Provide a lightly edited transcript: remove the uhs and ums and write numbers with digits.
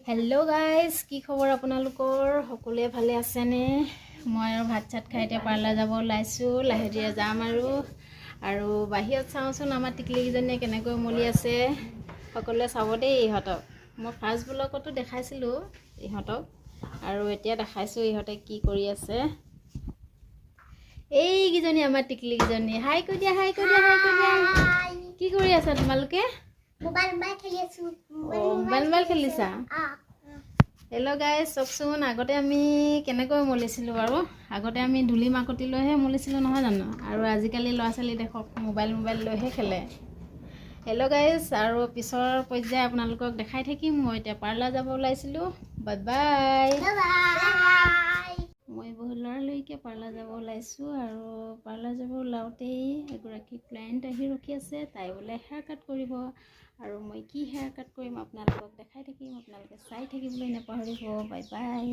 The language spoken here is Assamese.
हेलो गाइस की खबर আপোনালোকৰ সকলোৱে ভালে আছে নে মই আৰু ভাত চাত খাই এতিয়া পাৰ্লাৰ যাব লাইছো লাহেৰিয়ে যাম আৰু বাহিৰত চাওঁচোন আমাৰ টিকলিজনীয়ে কেনেকৈ মলি আছে সকলোৱে চাব দেই ইহঁতক মই ফাৰ্ষ্ট ব্লগতো দেখাইছিলো ইহঁতক আৰু এতিয়া দেখাইছো ইহঁতে কি কৰি আছে এই কিজনী আমাৰ টিকলিজনী হাই কৈ দিয়া কি কৰি আছা তোমালোকে মোবাইল খেলিছা হেল্ল' গাইজ চকচোন আগতে আমি কেনেকৈ মলিছিলোঁ বাৰু আগতে আমি ধূলি মাকতি লৈহে মলিছিলোঁ নহয় জানো আৰু আজিকালি ল'ৰা ছোৱালী দেখক মোবাইল লৈহে খেলে হেল্ল' গাইজ আৰু পিছৰ পৰ্যায়ে আপোনালোকক দেখাই থাকিম মই এতিয়া পাৰ্লাৰ যাব ওলাইছিলোঁ বাই বাই মই বহুত ল'ৰালৈকে পাৰ্লাৰ যাব ওলাইছোঁ আৰু পাৰ্লাৰ যাব ওলাওঁতেই এগৰাকী ক্লায়েণ্ট আহি ৰখি আছে তাই বোলে হেয়াৰ কাট কৰিব আৰু মই কি হেয়াৰ কাট কৰিম আপোনালোকক দেখাই থাকিম আপোনালোকে চাই থাকিবলৈ নাপাহৰিব বাই বাই